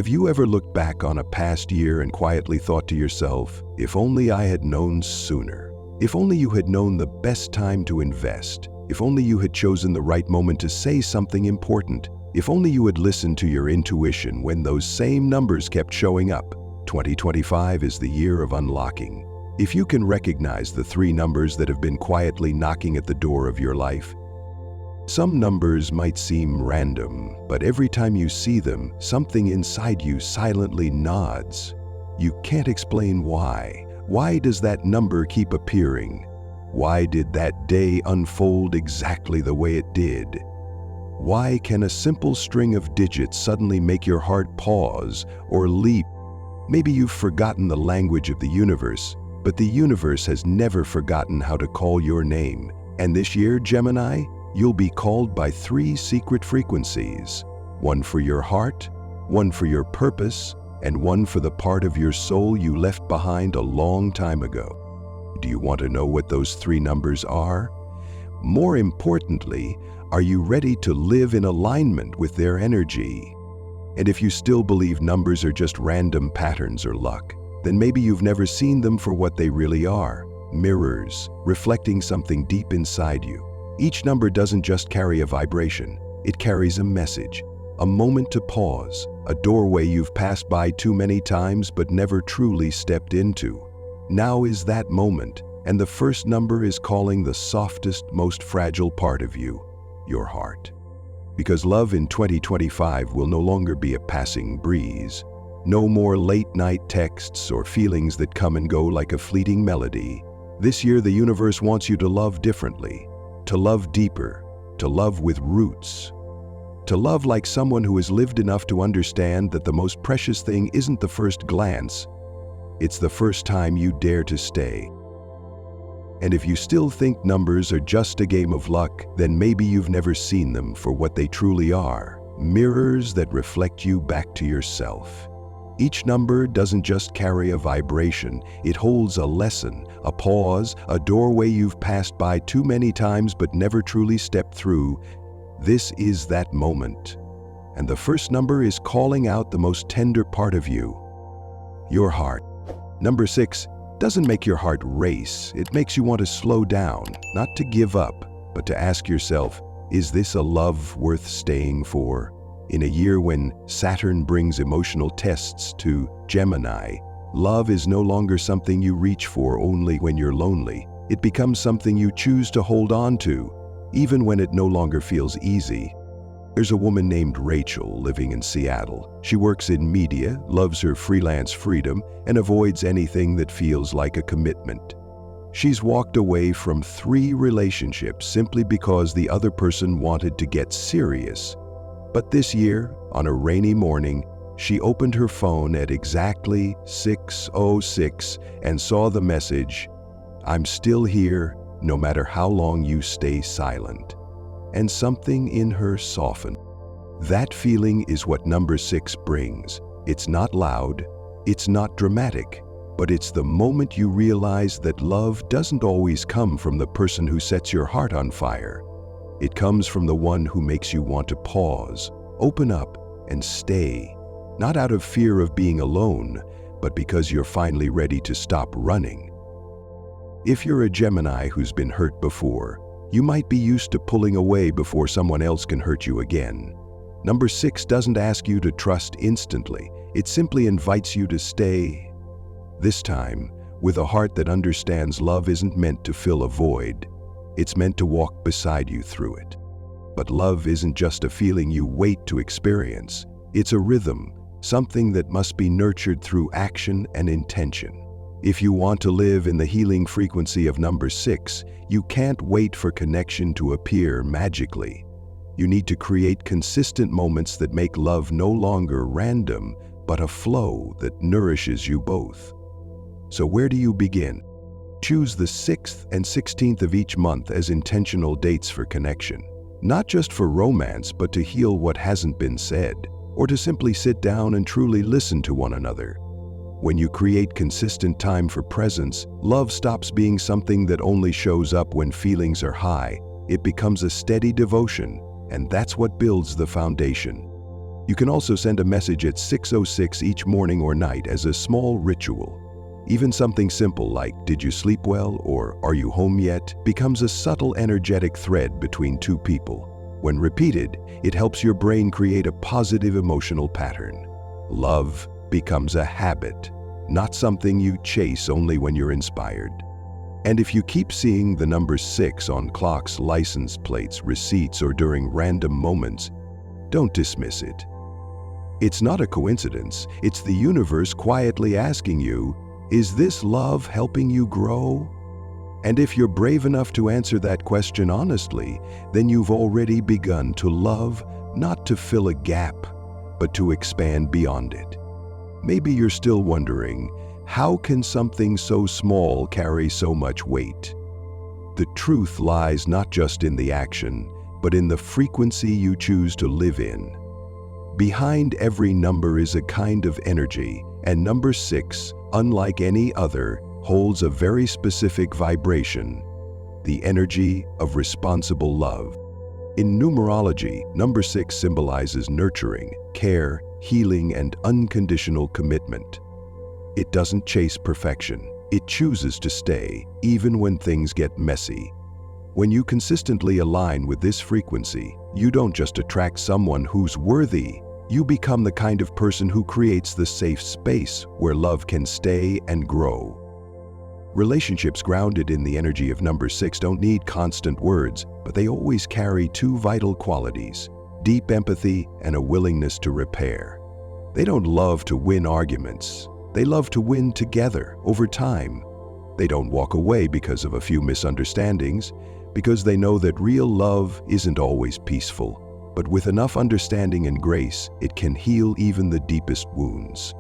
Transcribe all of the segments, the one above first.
Have you ever looked back on a past year and quietly thought to yourself, if only I had known sooner? If only you had known the best time to invest? If only you had chosen the right moment to say something important? If only you had listened to your intuition when those same numbers kept showing up? 2025 is the year of unlocking. If you can recognize the three numbers that have been quietly knocking at the door of your life. Some numbers might seem random, but every time you see them, something inside you silently nods. You can't explain why. Why does that number keep appearing? Why did that day unfold exactly the way it did? Why can a simple string of digits suddenly make your heart pause or leap? Maybe you've forgotten the language of the universe, but the universe has never forgotten how to call your name. And this year, Gemini, you'll be called by three secret frequencies. One for your heart, one for your purpose, and one for the part of your soul you left behind a long time ago. Do you want to know what those three numbers are? More importantly, are you ready to live in alignment with their energy? And if you still believe numbers are just random patterns or luck, then maybe you've never seen them for what they really are. Mirrors, reflecting something deep inside you. Each number doesn't just carry a vibration, it carries a message, a moment to pause, a doorway you've passed by too many times but never truly stepped into. Now is that moment, and the first number is calling the softest, most fragile part of you, your heart. Because love in 2025 will no longer be a passing breeze. No more late-night texts or feelings that come and go like a fleeting melody. This year, the universe wants you to love differently. To love deeper, to love with roots, to love like someone who has lived enough to understand that the most precious thing isn't the first glance, it's the first time you dare to stay. And if you still think numbers are just a game of luck, then maybe you've never seen them for what they truly are, mirrors that reflect you back to yourself. Each number doesn't just carry a vibration, it holds a lesson, a pause, a doorway you've passed by too many times but never truly stepped through. This is that moment. And the first number is calling out the most tender part of you, your heart. Number 6 doesn't make your heart race, it makes you want to slow down, not to give up, but to ask yourself, is this a love worth staying for? In a year when Saturn brings emotional tests to Gemini, love is no longer something you reach for only when you're lonely. It becomes something you choose to hold on to, even when it no longer feels easy. There's a woman named Rachel living in Seattle. She works in media, loves her freelance freedom, and avoids anything that feels like a commitment. She's walked away from 3 relationships simply because the other person wanted to get serious. But this year, on a rainy morning, she opened her phone at exactly 6:06 and saw the message, "I'm still here, no matter how long you stay silent." And something in her softened. That feeling is what number 6 brings. It's not loud, it's not dramatic, but it's the moment you realize that love doesn't always come from the person who sets your heart on fire. It comes from the one who makes you want to pause, open up, and stay. Not out of fear of being alone, but because you're finally ready to stop running. If you're a Gemini who's been hurt before, you might be used to pulling away before someone else can hurt you again. Number 6 doesn't ask you to trust instantly, it simply invites you to stay. This time, with a heart that understands love isn't meant to fill a void. It's meant to walk beside you through it. But love isn't just a feeling you wait to experience. It's a rhythm, something that must be nurtured through action and intention. If you want to live in the healing frequency of number 6, you can't wait for connection to appear magically. You need to create consistent moments that make love no longer random, but a flow that nourishes you both. So where do you begin? Choose the 6th and 16th of each month as intentional dates for connection. Not just for romance, but to heal what hasn't been said, or to simply sit down and truly listen to one another. When you create consistent time for presence, love stops being something that only shows up when feelings are high. It becomes a steady devotion, and that's what builds the foundation. You can also send a message at 6:06 each morning or night as a small ritual. Even something simple like, "Did you sleep well?" or "Are you home yet?" becomes a subtle energetic thread between two people. When repeated, it helps your brain create a positive emotional pattern. Love becomes a habit, not something you chase only when you're inspired. And if you keep seeing the number 6 on clocks, license plates, receipts, or during random moments, don't dismiss it. It's not a coincidence. It's the universe quietly asking you, is this love helping you grow? And if you're brave enough to answer that question honestly, then you've already begun to love, not to fill a gap, but to expand beyond it. Maybe you're still wondering, how can something so small carry so much weight? The truth lies not just in the action, but in the frequency you choose to live in. Behind every number is a kind of energy, and number 6, unlike any other, holds a very specific vibration, the energy of responsible love. In numerology, number 6 symbolizes nurturing, care, healing, and unconditional commitment. It doesn't chase perfection. It chooses to stay, even when things get messy. When you consistently align with this frequency, you don't just attract someone who's worthy. You become the kind of person who creates the safe space where love can stay and grow. Relationships grounded in the energy of number 6 don't need constant words, but they always carry two vital qualities: deep empathy and a willingness to repair. They don't love to win arguments. They love to win together over time. They don't walk away because of a few misunderstandings, because they know that real love isn't always peaceful. But with enough understanding and grace, it can heal even the deepest wounds.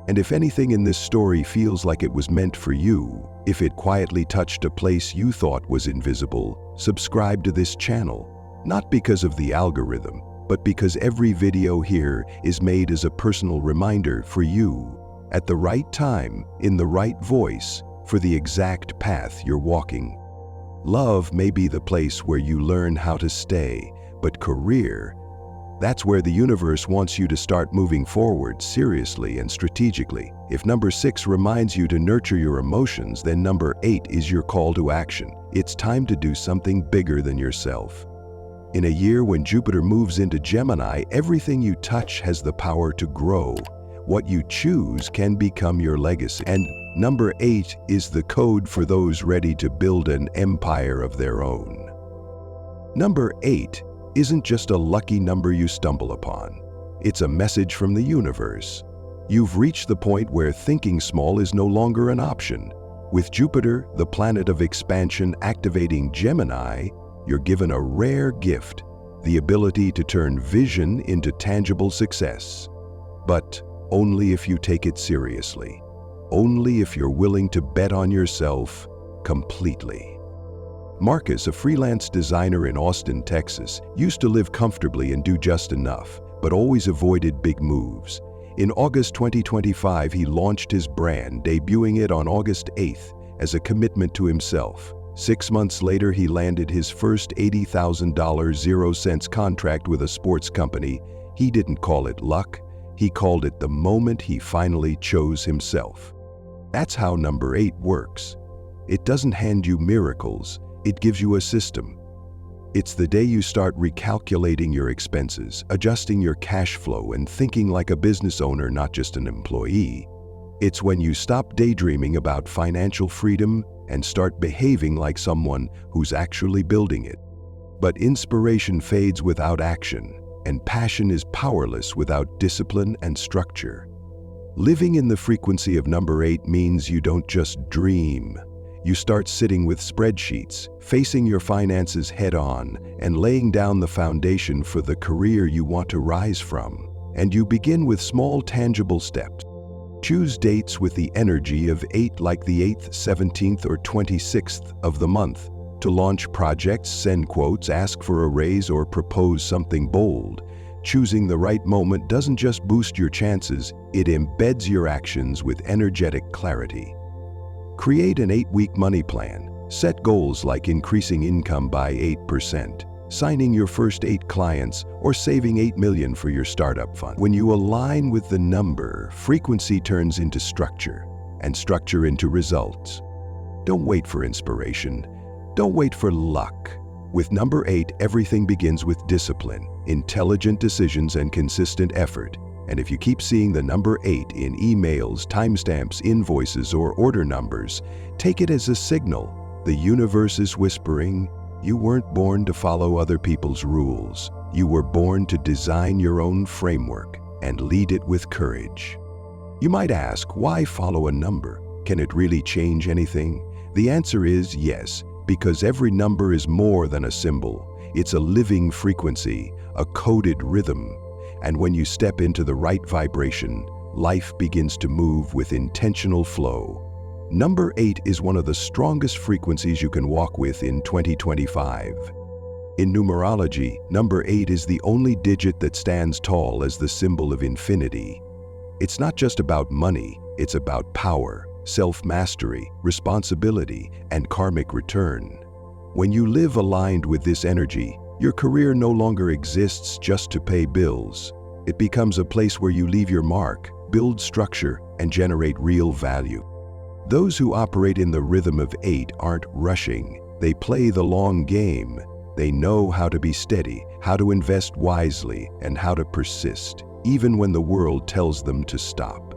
And if anything in this story feels like it was meant for you, if it quietly touched a place you thought was invisible, subscribe to this channel. Not because of the algorithm, but because every video here is made as a personal reminder for you, at the right time, in the right voice, for the exact path you're walking. Love may be the place where you learn how to stay, but career, that's where the universe wants you to start moving forward seriously and strategically. If number 6 reminds you to nurture your emotions, then number 8 is your call to action. It's time to do something bigger than yourself. In a year when Jupiter moves into Gemini, everything you touch has the power to grow. What you choose can become your legacy. And number 8 is the code for those ready to build an empire of their own. Number 8 isn't just a lucky number you stumble upon. It's a message from the universe. You've reached the point where thinking small is no longer an option. With Jupiter, the planet of expansion, activating Gemini, you're given a rare gift, the ability to turn vision into tangible success. But only if you take it seriously. Only if you're willing to bet on yourself completely. Marcus, a freelance designer in Austin, Texas, used to live comfortably and do just enough, but always avoided big moves. In August 2025, he launched his brand, debuting it on August 8th as a commitment to himself. 6 months later, he landed his first $80,000 0-cents contract with a sports company. He didn't call it luck. He called it the moment he finally chose himself. That's how number 8 works. It doesn't hand you miracles. It gives you a system. It's the day you start recalculating your expenses, adjusting your cash flow, and thinking like a business owner, not just an employee. It's when you stop daydreaming about financial freedom and start behaving like someone who's actually building it. But inspiration fades without action, and passion is powerless without discipline and structure. Living in the frequency of number 8 means you don't just dream. You start sitting with spreadsheets, facing your finances head-on, and laying down the foundation for the career you want to rise from. And you begin with small, tangible steps. Choose dates with the energy of 8, like the 8th, 17th, or 26th of the month, to launch projects, send quotes, ask for a raise, or propose something bold. Choosing the right moment doesn't just boost your chances, it embeds your actions with energetic clarity. Create an 8-week money plan. Set goals like increasing income by 8%, signing your first 8 clients, or saving 8 million for your startup fund. When you align with the number, frequency turns into structure, and structure into results. Don't wait for inspiration. Don't wait for luck. With number 8, everything begins with discipline, intelligent decisions, and consistent effort. And if you keep seeing the number 8 in emails, timestamps, invoices, or order numbers, take it as a signal. The universe is whispering, you weren't born to follow other people's rules. You were born to design your own framework and lead it with courage. You might ask, why follow a number? Can it really change anything? The answer is yes, because every number is more than a symbol. It's a living frequency, a coded rhythm. And when you step into the right vibration, life begins to move with intentional flow. Number 8 is one of the strongest frequencies you can walk with in 2025. In numerology, number 8 is the only digit that stands tall as the symbol of infinity. It's not just about money, it's about power, self-mastery, responsibility, and karmic return. When you live aligned with this energy, your career no longer exists just to pay bills. It becomes a place where you leave your mark, build structure, and generate real value. Those who operate in the rhythm of 8 aren't rushing. They play the long game. They know how to be steady, how to invest wisely, and how to persist, even when the world tells them to stop.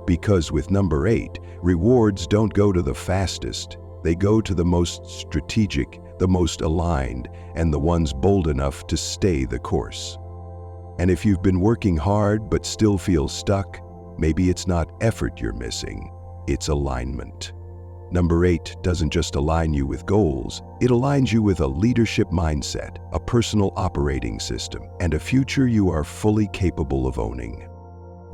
Because with number 8, rewards don't go to the fastest. They go to the most strategic, the most aligned, and the ones bold enough to stay the course. And if you've been working hard but still feel stuck, maybe it's not effort you're missing, it's alignment. Number 8 doesn't just align you with goals, it aligns you with a leadership mindset, a personal operating system, and a future you are fully capable of owning.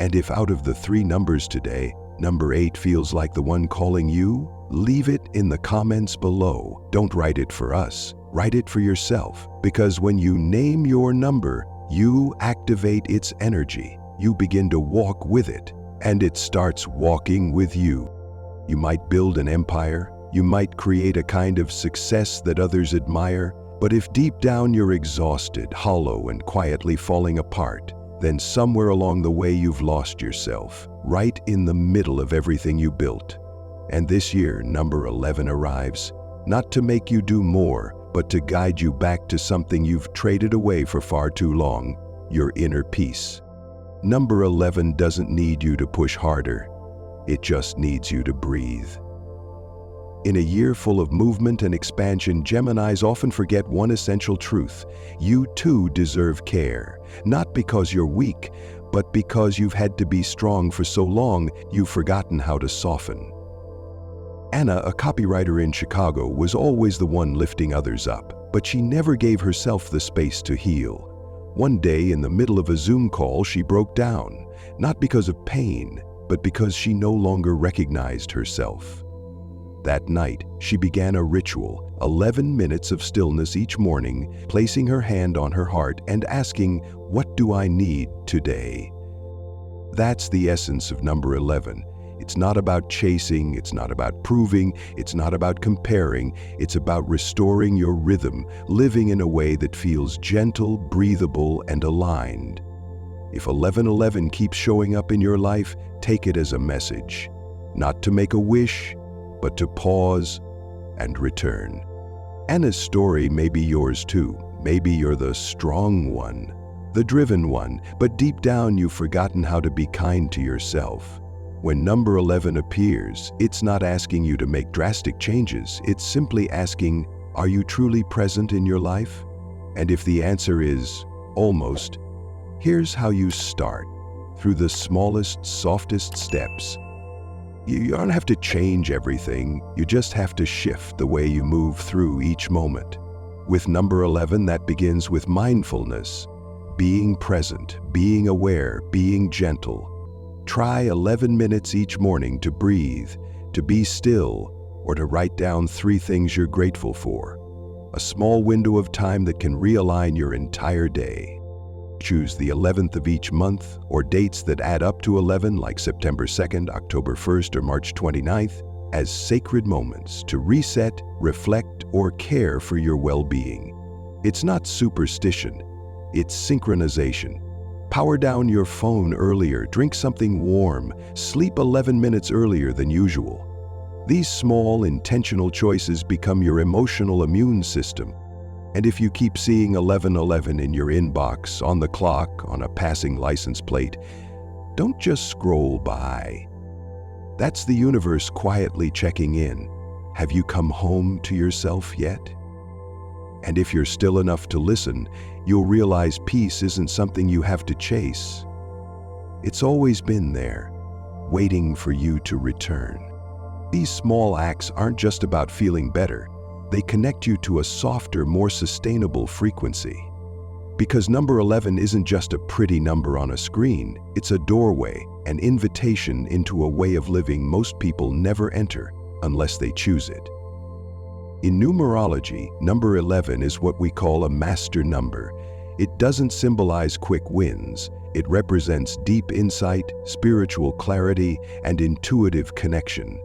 And if out of the 3 numbers today, number 8 feels like the one calling you, leave it in the comments below. Don't write it for us, write it for yourself. Because when you name your number, you activate its energy. You begin to walk with it, and it starts walking with you. You might build an empire, you might create a kind of success that others admire, but if deep down you're exhausted, hollow, and quietly falling apart, then somewhere along the way you've lost yourself, right in the middle of everything you built. And this year, number 11 arrives, not to make you do more, but to guide you back to something you've traded away for far too long, your inner peace. Number 11 doesn't need you to push harder, it just needs you to breathe. In a year full of movement and expansion, Geminis often forget one essential truth. You too deserve care, not because you're weak, but because you've had to be strong for so long, you've forgotten how to soften. Anna, a copywriter in Chicago, was always the one lifting others up, but she never gave herself the space to heal. One day, in the middle of a Zoom call, she broke down, not because of pain, but because she no longer recognized herself. That night, she began a ritual, 11 minutes of stillness each morning, placing her hand on her heart and asking, "What do I need today?" That's the essence of number 11. It's not about chasing, it's not about proving, it's not about comparing, it's about restoring your rhythm, living in a way that feels gentle, breathable, and aligned. If 1111 keeps showing up in your life, take it as a message, not to make a wish, but to pause and return. Anna's story may be yours too. Maybe you're the strong one, the driven one, but deep down you've forgotten how to be kind to yourself. When number 11 appears, it's not asking you to make drastic changes. It's simply asking, are you truly present in your life? And if the answer is almost, here's how you start. Through the smallest, softest steps. You don't have to change everything, you just have to shift the way you move through each moment. With number 11, that begins with mindfulness, being present, being aware, being gentle. Try 11 minutes each morning to breathe, to be still, or to write down 3 things you're grateful for. A small window of time that can realign your entire day. Choose the 11th of each month, or dates that add up to 11 like September 2nd, October 1st, or March 29th, as sacred moments to reset, reflect, or care for your well-being. It's not superstition, it's synchronization. Power down your phone earlier, drink something warm, sleep 11 minutes earlier than usual. These small, intentional choices become your emotional immune system. And if you keep seeing 1111 in your inbox, on the clock, on a passing license plate, don't just scroll by. That's the universe quietly checking in. Have you come home to yourself yet? And if you're still enough to listen, you'll realize peace isn't something you have to chase. It's always been there, waiting for you to return. These small acts aren't just about feeling better. They connect you to a softer, more sustainable frequency. Because number 11 isn't just a pretty number on a screen, it's a doorway, an invitation into a way of living most people never enter unless they choose it. In numerology, number 11 is what we call a master number. It doesn't symbolize quick wins. It represents deep insight, spiritual clarity, and intuitive connection.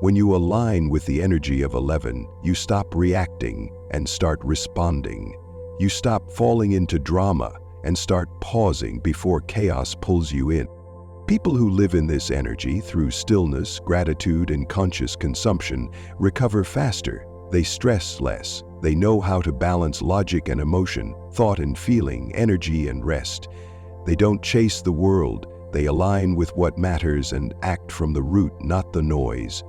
When you align with the energy of 11, you stop reacting and start responding. You stop falling into drama and start pausing before chaos pulls you in. People who live in this energy through stillness, gratitude, and conscious consumption recover faster. They stress less. They know how to balance logic and emotion, thought and feeling, energy and rest. They don't chase the world. They align with what matters and act from the root, not the noise.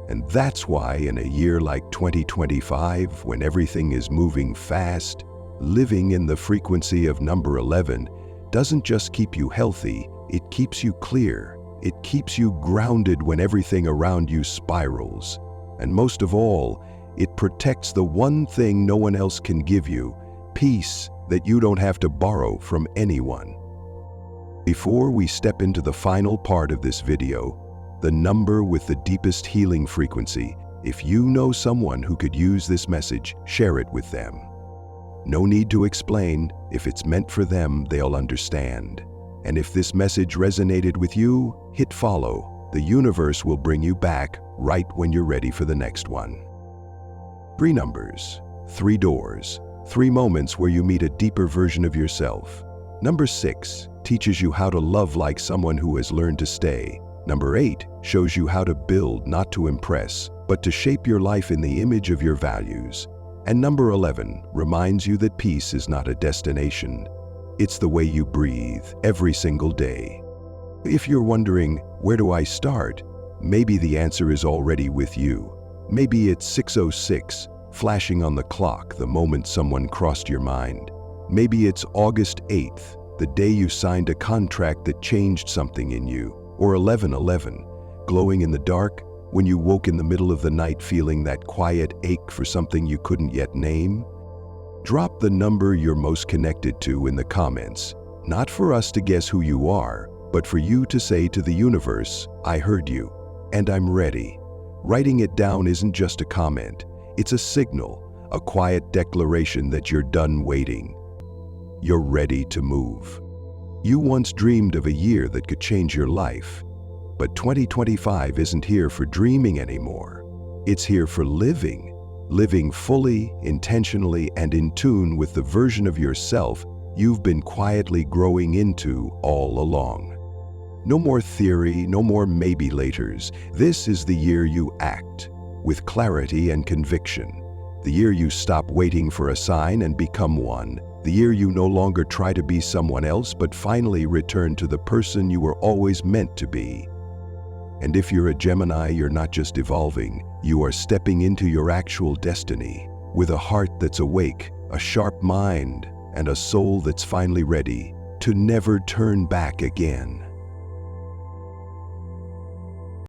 And that's why in a year like 2025, when everything is moving fast, living in the frequency of number 11 doesn't just keep you healthy, it keeps you clear. It keeps you grounded when everything around you spirals. And most of all, it protects the one thing no one else can give you, peace that you don't have to borrow from anyone. Before we step into the final part of this video, the number with the deepest healing frequency, if you know someone who could use this message, share it with them. No need to explain. If it's meant for them, they'll understand. And if this message resonated with you, hit follow. The universe will bring you back right when you're ready for the next one. 3 numbers, 3 doors, 3 moments where you meet a deeper version of yourself. Number 6 teaches you how to love like someone who has learned to stay. Number 8 shows you how to build, not to impress, but to shape your life in the image of your values. And number 11 reminds you that peace is not a destination. It's the way you breathe every single day. If you're wondering, where do I start? Maybe the answer is already with you. Maybe it's 6:06, flashing on the clock the moment someone crossed your mind. Maybe it's August 8th, the day you signed a contract that changed something in you. Or 11:11, glowing in the dark, when you woke in the middle of the night feeling that quiet ache for something you couldn't yet name. Drop the number you're most connected to in the comments, not for us to guess who you are, but for you to say to the universe, I heard you, and I'm ready. Writing it down isn't just a comment, it's a signal, a quiet declaration that you're done waiting. You're ready to move. You once dreamed of a year that could change your life, but 2025 isn't here for dreaming anymore. It's here for living. Living fully, intentionally, and in tune with the version of yourself you've been quietly growing into all along. No more theory, no more maybe laters. This is the year you act with clarity and conviction. The year you stop waiting for a sign and become one. The year you no longer try to be someone else, but finally return to the person you were always meant to be. And if you're a Gemini, you're not just evolving, you are stepping into your actual destiny with a heart that's awake, a sharp mind, and a soul that's finally ready to never turn back again.